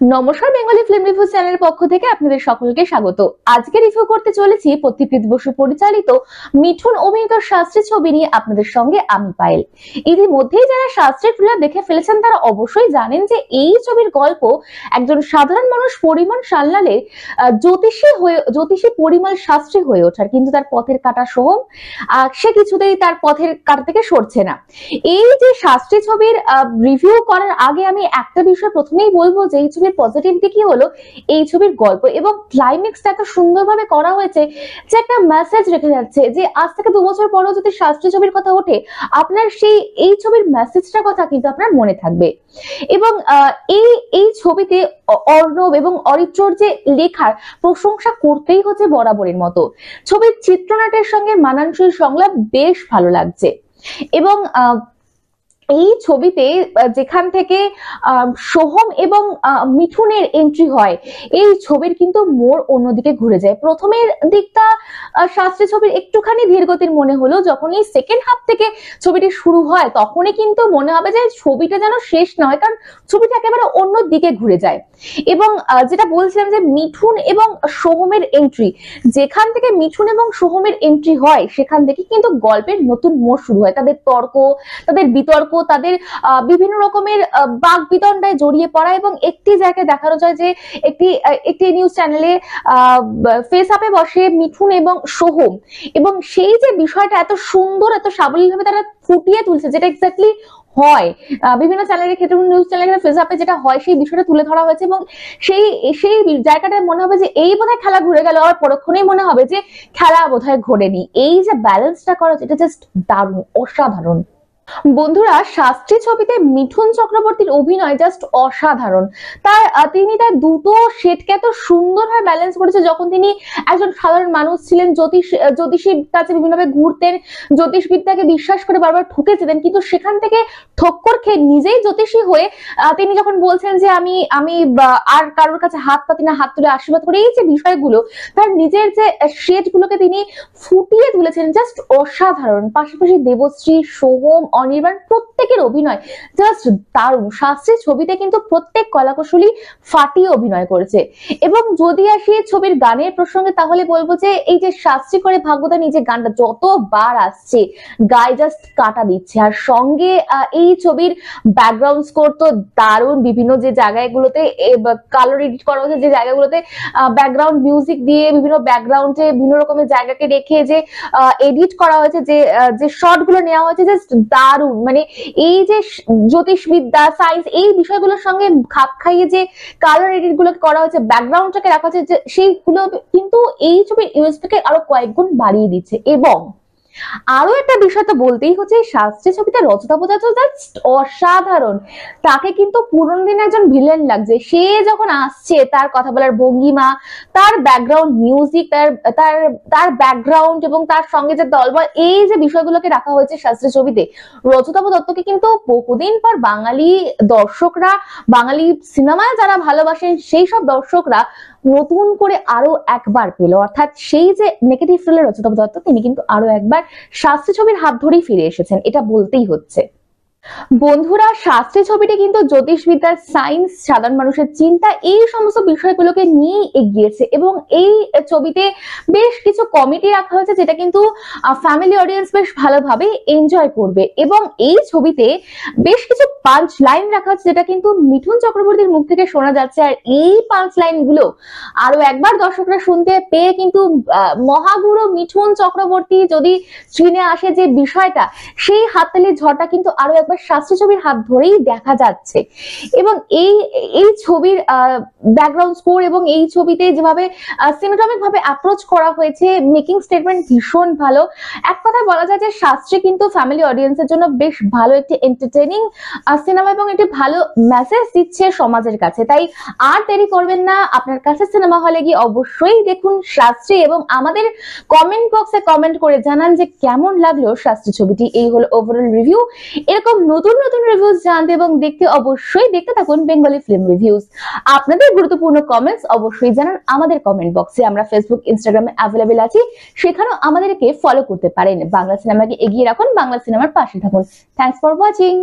নমস্কার, Bengali film review চ্যানেলের পক্ষ থেকে আপনাদের সকলকে স্বাগত। আজকে রিভিউ করতে চলেছি পথিকৃৎ বসু পরিচালিত মিঠুন অভিনীত শাস্ত্রী ছবি নিয়ে আপনাদের সঙ্গে আমি পায়েল। ইতিমধ্যেই যারা শাস্ত্রী ট্রেলার দেখে ফেলেছেন তারা অবশ্যই জানেন যে এই ছবির গল্প একজন সাধারণ মানুষ পরিমল সান্যালের জ্যোতিষী পরিমল শাস্ত্রী হয়ে ওঠার, কিন্তু তার পথের কাটা সোহম সে কিছুতেই তার পথের কাটা থেকে সরছে না। এই যে শাস্ত্রী ছবির রিভিউ করার আগে আমি একটা বিষয় প্রথমেই বলবো যে এই ছবির পজিটিভ দিকই হলো এই ছবির গল্প এবং ক্লাইম্যাক্সটা এত সুন্দরভাবে করা হয়েছে যে একটা মেসেজ রেখে যাচ্ছে যে আজ থেকে 2 বছর পরেও যদি শাস্ত্রী ছবির কথা ওঠে আপনার এই ছবির মেসেজটার কথা কিন্তু আপনার মনে থাকবে। এবং এই ছবিতে অর্ণব এবং অরিত্রর যে লেখার প্রশংসা করতেই হচ্ছে বরাবরের মতো। ছবির চিত্রনাট্যের সঙ্গে মানানসই সংলাপ বেশ ভালো লাগছে এবং এই ছবিতে যেখান থেকে সোহম এবং মিঠুনের এন্ট্রি হয় এই ছবির কিন্তু মোড় অন্যদিকে ঘুরে যায়। প্রথমের দিকটা শাস্ত্রী ছবির একটুখানি ধীরগতির মনে হলো, যখনই সেকেন্ড হাফ থেকে ছবিটি শুরু হয় তখনই কিন্তু মনে হবে যে ছবিটা যেন শেষ নয়, কারণ ছবিটা একেবারে অন্য দিকে ঘুরে যায়। এবং যেটা বলছিলাম যে মিঠুন এবং সোহমের এন্ট্রি, যেখান থেকে মিঠুন এবং সোহমের এন্ট্রি হয় সেখান থেকে কিন্তু গল্পের নতুন মোড় শুরু হয়। তাদের তর্ক, তাদের বিতর্ক, তাদের বিভিন্ন রকমের বাক বিতণ্ডায় জড়িয়ে পড়া এবং একটি জায়গায় দেখানো যায় যে একটি নিউজ চ্যানেলে ফেস আপে বসে মিঠুন এবং সোহম, এবং সেই যে বিষয়টা এত সুন্দর এত সাবলীলভাবে তারা ফুটিয়ে তুলছে, যেটা এক্স্যাক্টলি হয় বিভিন্ন চ্যানেলের ক্ষেত্রে, নিউজ চ্যানেলের ফেস আপে যেটা হয় সেই বিষয়টা তুলে ধরা হয়েছে এবং সেই জায়গাটায় মনে হবে যে এই বোধহয় খেলা ঘুরে গেল, আর পরক্ষণেই মনে হবে যে খেলা বোধহয় ঘোরেনি। এই যে ব্যালেন্সটা করা এটা জাস্ট দারুণ, অসাধারণ। বন্ধুরা, শাস্ত্রী ছবিতে মিঠুন চক্রবর্তীর অভিনয় জাস্ট অসাধারণ। তিনি তার দুটো শেডকে এত সুন্দরভাবে ব্যালেন্স করেছে। যখন তিনি একজন সাধারণ মানুষ ছিলেন, জ্যোতিষীর কাছে বিভিন্নভাবে ঘুরতেন, জ্যোতিষবিদ্যাকে বিশ্বাস করে বারবার ঠকে যেতেন, কিন্তু সেখান থেকে ঠক্কর খেয়ে নিজেই জ্যোতিষী হয়ে তিনি যখন বলছেন যে আমি আর কারোর কাছে হাত পাতি না, হাত তুলে আশীর্বাদ করে, এই যে বিষয়গুলো তার নিজের যে শেডগুলোকে তিনি ফুটিয়ে তুলেছেন জাস্ট অসাধারণ। পাশাপাশি দেবশ্রী, সোহম, অনির্বাণ প্রত্যেকের অভিনয় জাস্ট দারুণ। শাস্ত্রী ছবিতে কিন্তু প্রত্যেক কলাকুশলী ফাটিয়ে অভিনয় করেছে। এবং যদি আসি ছবির গানের প্রসঙ্গে তাহলে বলবো যে এই যে শাস্ত্রী করে ভাগ্যদা নিজে গানটা যতবার আসছে গায়ে জাস্ট কাটা দিচ্ছে। আর সঙ্গে এই ছবির ব্যাকগ্রাউন্ড স্কোর তো দারুণ। বিভিন্ন যে জায়গাগুলোতে কালার এডিট করা হয়েছে, যে জায়গাগুলোতে ব্যাকগ্রাউন্ড মিউজিক দিয়ে বিভিন্ন ব্যাকগ্রাউন্ডে বিভিন্ন রকমের জায়গাকে রেখে যে এডিট করা হয়েছে, যে শর্ট গুলো নেওয়া হয়েছে জাস্ট দারুণ। মানে এই যে জ্যোতিষবিদ্যা, সায়েন্স এই বিষয়গুলোর সঙ্গে খাপ খাইয়ে যে কালার এডিট গুলো করা হয়েছে, ব্যাকগ্রাউন্ডটাকে রাখা হয়েছে, সেইগুলো কিন্তু এই ছবির ইউএসপিকে আরো কয়েক গুণ বাড়িয়ে দিচ্ছে। এবং আরো একটা বিষয় তো বলতেই হচ্ছে, শাস্ত্রী ছবিতে রচনা বোঝাতো জাস্ট অসাধারণ। তাকে কিন্তু পুরনো দিন একজন ভিলেন লাগছে। সে যখন আসছে তার কথা বলার ভঙ্গিমা, তার ব্যাকগ্রাউন্ড মিউজিক, তার ব্যাকগ্রাউন্ড এবং তার সঙ্গে যে দলবল, এই যে বিষয়গুলোকে রাখা হয়েছে শাস্ত্রী ছবিতে, রজতাভ দত্তকে কিন্তু বহুদিন পর বাঙালি দর্শকরা, বাঙালি সিনেমায় যারা ভালোবাসেন সেই সব দর্শকরা নতুন করে আরো একবার পেল। অর্থাৎ সেই যে নেগেটিভ রোলের রজতাভ দত্ত, তিনি কিন্তু আরো একবার শাস্ত্রী ছবির হাত ধরেই ফিরে এসেছেন, এটা বলতেই হচ্ছে। বন্ধুরা, শাস্ত্রী ছবিটি কিন্তু জ্যোতিষবিদ্যা, সায়েন্স, সাধারণ মানুষের চিন্তা এই সমস্ত বিষয়গুলোকে নিয়ে এগিয়েছে এবং এই ছবিতে বেশ কিছু কমেডি রাখা হয়েছে, যেটা কিন্তু ফ্যামিলি অডিয়েন্স বেশ ভালোভাবে এনজয় করবে। এবং এই ছবিতে বেশ কিছু পাঞ্চ লাইন রাখা হচ্ছে, যেটা কিন্তু মিঠুন চক্রবর্তীর মুখ থেকে শোনা যাচ্ছে। আর এই পাঞ্চ লাইন গুলো আরো একবার দর্শকরা শুনতে পেয়ে কিন্তু মহাগুরু মিঠুন চক্রবর্তী যদি স্ক্রিনে আসে, যে বিষয়টা, সেই হাততালির ঝড়টা কিন্তু আরো শাস্ত্রী ছবির হাত ধরেই দেখা যাচ্ছে। এবং এই ছবির ব্যাকগ্রাউন্ড স্কোর এবং এই ছবিতে যেভাবে সিনেমাটিক ভাবে অ্যাপ্রোচ করা হয়েছে, মেকিং স্টেটমেন্ট ভীষণ ভালো। এক কথায় বলা যায় যে শাস্ত্রী কিন্তু ফ্যামিলি অডিয়েন্সের জন্য বেশ ভালো একটি এন্টারটেইনিং সিনেমা এবং একটি ভালো মেসেজ দিচ্ছে সমাজের কাছে। তাই আর দেরি করবেন না, আপনার কাছে সিনেমা হলে গিয়ে অবশ্যই দেখুন শাস্ত্রী এবং আমাদের কমেন্ট বক্সে কমেন্ট করে জানান যে কেমন লাগলো শাস্ত্রী ছবিটি। এই হলো ওভারঅল রিভিউ। এরকম নতুন নতুন রিভিউজ জানতে এবং দেখতে অবশ্যই দেখতে থাকুন বেঙ্গলি ফিল্ম রিভিউজ। আপনাদের গুরুত্বপূর্ণ কমেন্টস অবশ্যই জানান আমাদের কমেন্ট বক্সে। আমরা ফেসবুক, ইনস্টাগ্রামে অ্যাভেলেবেল আছি, সেখানেও আমাদেরকে ফলো করতে পারেন। বাংলা সিনেমাকে এগিয়ে রাখুন, বাংলা সিনেমার পাশে থাকুন। Thanks for watching.